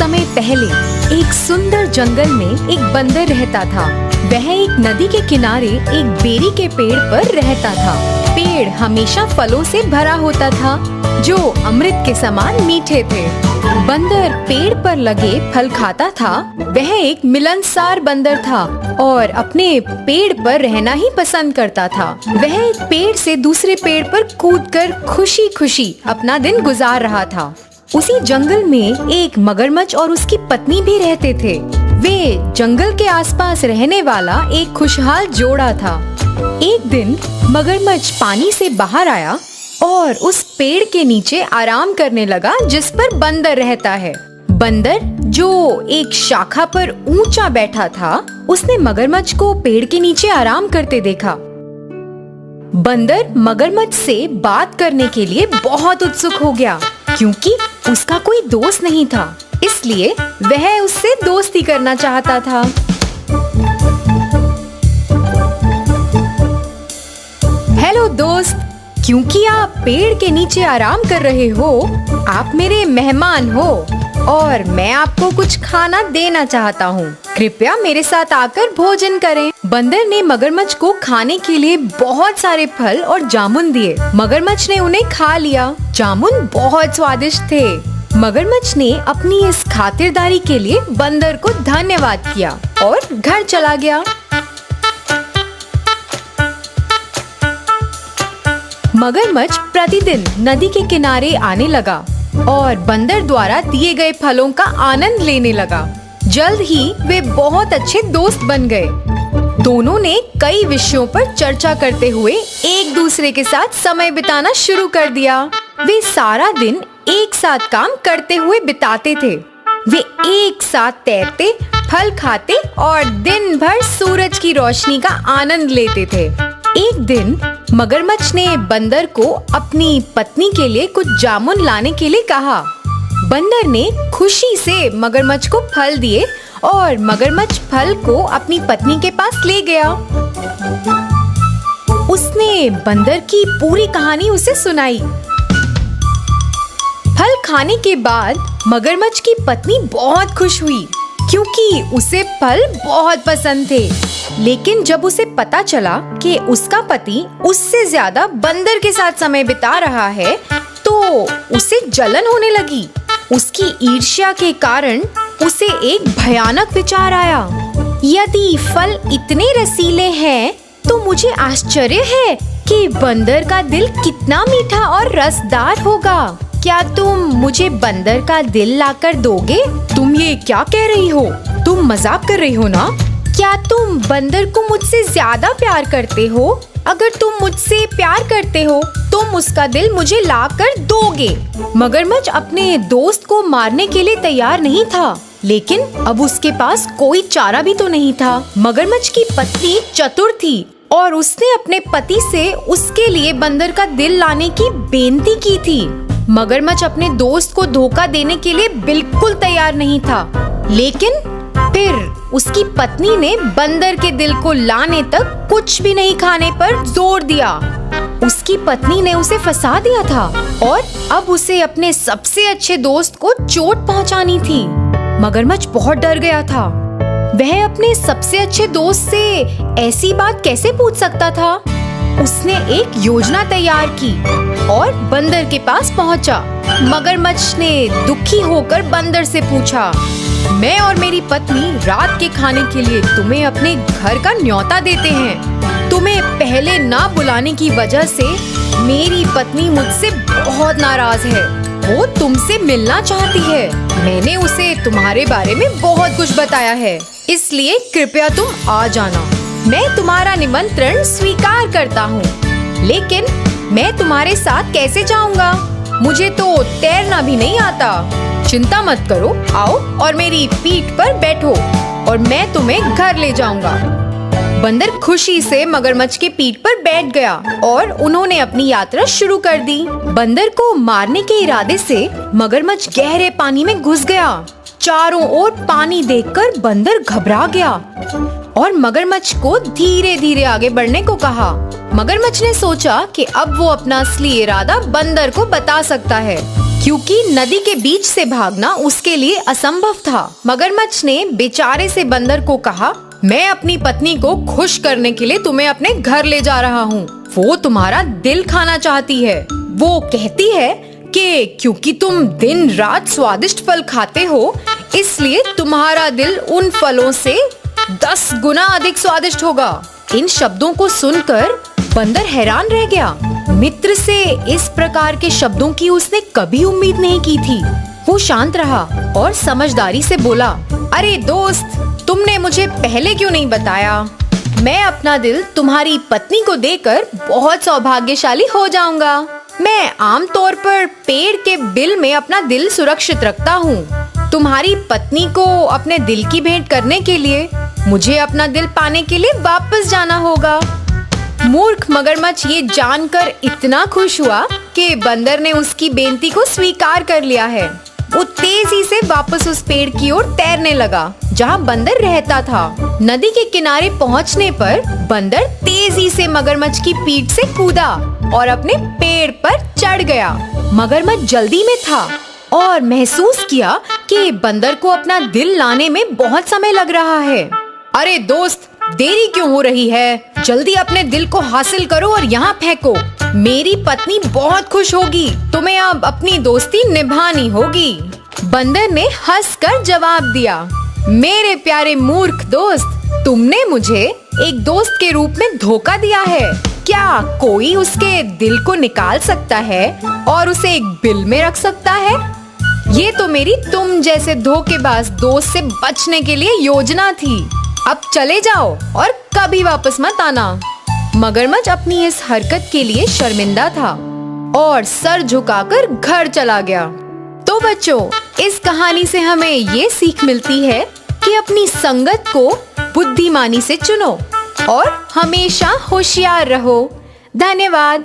समय पहले एक सुंदर जंगल में एक बंदर रहता था। वह एक नदी के किनारे एक बेरी के पेड़ पर रहता था। पेड़ हमेशा फलों से भरा होता था जो अमृत के समान मीठे थे। बंदर पेड़ पर लगे फल खाता था। वह एक मिलनसार बंदर था और अपने पेड़ पर रहना ही पसंद करता था। वह एक पेड़ से दूसरे पेड़ पर कूदकर खुशी खुशी अपना दिन गुजार रहा था। उसी जंगल में एक मगरमच्छ और उसकी पत्नी भी रहते थे। वे जंगल के आसपास रहने वाला एक खुशहाल जोड़ा था। एक दिन मगरमच्छ पानी से बाहर आया और उस पेड़ के नीचे आराम करने लगा जिस पर बंदर रहता है। बंदर जो एक शाखा पर ऊंचा बैठा था, उसने मगरमच्छ को पेड़ के नीचे आराम करते देखा। बंदर मगरमच्छ से बात करने के लिए बहुत उत्सुक हो गया क्योंकि उसका कोई दोस्त नहीं था, इसलिए वह उससे दोस्ती करना चाहता था। हेलो दोस्त, क्योंकि आप पेड़ के नीचे आराम कर रहे हो, आप मेरे मेहमान हो और मैं आपको कुछ खाना देना चाहता हूँ। कृपया मेरे साथ आकर भोजन करें। बंदर ने मगरमच्छ को खाने के लिए बहुत सारे फल और जामुन दिए। मगरमच्छ ने उन्हें खा लिया। जामुन बहुत स्वादिष्ट थे। मगरमच्छ ने अपनी इस खातिरदारी के लिए बंदर को धन्यवाद किया और घर चला गया। मगरमच्छ प्रतिदिन नदी के किनारे आने लगा और बंदर द्वारा दिए गए फलों का आनंद लेने लगा। जल्द ही वे बहुत अच्छे दोस्त बन गए। दोनों ने कई विषयों पर चर्चा करते हुए एक दूसरे के साथ समय बिताना शुरू कर दिया। वे सारा दिन एक साथ काम करते हुए बिताते थे। वे एक साथ तैरते, फल खाते और दिन भर सूरज की रोशनी का आनंद लेते थे। एक दिन मगरमच्छ ने बंदर को अपनी पत्नी के लिए कुछ जामुन लाने के लिए कहा। बंदर ने खुशी से मगरमच्छ को फल दिए और मगरमच्छ फल को अपनी पत्नी के पास ले गया। उसने बंदर की पूरी कहानी उसे सुनाई। फल खाने के बाद मगरमच्छ की पत्नी बहुत खुश हुई क्योंकि उसे फल बहुत पसंद थे। लेकिन जब उसे पता चला कि उसका पति उससे ज्यादा बंदर के साथ समय बिता रहा है, तो उसे जलन होने लगी। उसकी ईर्ष्या के कारण उसे एक भयानक विचार आया। यदि फल इतने रसीले हैं, तो मुझे आश्चर्य है कि बंदर का दिल कितना मीठा और रसदार होगा। क्या तुम मुझे बंदर का दिल लाकर दोगे? तुम ये क्या कह रही हो? तुम मजाक कर रही हो ना? क्या तुम बंदर को मुझसे ज्यादा प्यार करते हो? अगर तुम मुझसे प्यार करते हो, तुम उसका दिल मुझे लाकर दोगे। मगरमच्छ अपने दोस्त को मारने के लिए तैयार नहीं था, लेकिन अब उसके पास कोई चारा भी तो नहीं था। मगरमच्छ की पत्नी चतुर थी और उसने अपने पति से उसके लिए बंदर का दिल लाने की बेनती की थी। मगरमच्छ अपने दोस्त को धोखा देने के लिए बिल्कुल तैयार नहीं था, लेकिन फिर उसकी पत्नी ने बंदर के दिल को लाने तक कुछ भी नहीं खाने पर जोर दिया। उसकी पत्नी ने उसे फंसा दिया था और अब उसे अपने सबसे अच्छे दोस्त को चोट पहुंचानी थी। मगरमच्छ बहुत डर गया था। वह अपने सबसे अच्छे दोस्त से ऐसी बात कैसे पूछ सकता था? उसने एक योजना तैयार की और बंदर के पास पहुंचा। मगरमच्छ ने दुखी होकर बंदर से पूछा, मैं और मेरी पत्नी रात के खाने के लिए तुम्हें अपने घर का न्योता देते हैं। तुम्हें पहले ना बुलाने की वजह से मेरी पत्नी मुझसे बहुत नाराज है। वो तुमसे मिलना चाहती है। मैंने उसे तुम्हारे बारे में बहुत कुछ बताया है, इसलिए कृपया तुम आ जाना। मैं तुम्हारा निमंत्रण स्वीकार करता हूँ, लेकिन मैं तुम्हारे साथ कैसे जाऊँगा? मुझे तो तैरना भी नहीं आता। चिंता मत करो, आओ और मेरी पीठ पर बैठो और मैं तुम्हें घर ले जाऊंगा। बंदर खुशी से मगरमच्छ की पीठ पर बैठ गया और उन्होंने अपनी यात्रा शुरू कर दी। बंदर को मारने के इरादे से मगरमच्छ गहरे पानी में घुस गया। चारों ओर पानी देखकर बंदर घबरा गया और मगरमच्छ को धीरे धीरे आगे बढ़ने को कहा। मगरमच्छ ने सोचा कि अब वो अपना असली इरादा बंदर को बता सकता है, क्योंकि नदी के बीच से भागना उसके लिए असंभव था। मगरमच्छ ने बेचारे से बंदर को कहा, मैं अपनी पत्नी को खुश करने के लिए तुम्हें अपने घर ले जा रहा हूँ। वो तुम्हारा दिल खाना चाहती है। वो कहती है कि क्योंकि तुम दिन रात स्वादिष्ट फल खाते हो, इसलिए तुम्हारा दिल उन फलों से 10 गुना अधिक स्वादिष्ट होगा। इन शब्दों को सुनकर बंदर हैरान रह गया। मित्र से इस प्रकार के शब्दों की उसने कभी उम्मीद नहीं की थी। वो शांत रहा और समझदारी से बोला, अरे दोस्त, तुमने मुझे पहले क्यों नहीं बताया? मैं अपना दिल तुम्हारी पत्नी को देकर बहुत सौभाग्यशाली हो जाऊंगा। मैं आमतौर पर पेड़ के बिल में अपना दिल सुरक्षित रखता हूँ। तुम्हारी पत्नी को अपने दिल की भेंट करने के लिए मुझे अपना दिल पाने के लिए वापस जाना होगा। मूर्ख मगरमच्छ ये जानकर इतना खुश हुआ कि बंदर ने उसकी बेनती को स्वीकार कर लिया है। वो तेजी से वापस उस पेड़ की ओर तैरने लगा जहाँ बंदर रहता था। नदी के किनारे पहुँचने पर बंदर तेजी से मगरमच्छ की पीठ से कूदा और अपने पेड़ पर चढ़ गया। मगरमच्छ जल्दी में था और महसूस किया कि बंदर को अपना दिल लाने में बहुत समय लग रहा है। अरे दोस्त, देरी क्यों हो रही है? जल्दी अपने दिल को हासिल करो और यहाँ फेंको। मेरी पत्नी बहुत खुश होगी। तुम्हें अब अपनी दोस्ती निभानी होगी। बंदर ने हंसकर जवाब दिया, मेरे प्यारे मूर्ख दोस्त, तुमने मुझे एक दोस्त के रूप में धोखा दिया है। क्या कोई उसके दिल को निकाल सकता है और उसे एक बिल में रख सकता है? ये तो मेरी तुम जैसे धोखेबाज दोस्त से बचने के लिए योजना थी। अब चले जाओ और कभी वापस मत आना। मगरमच्छ अपनी इस हरकत के लिए शर्मिंदा था और सर झुकाकर घर चला गया। तो बच्चों, इस कहानी से हमें ये सीख मिलती है कि अपनी संगत को बुद्धिमानी से चुनो और हमेशा होशियार रहो। धन्यवाद।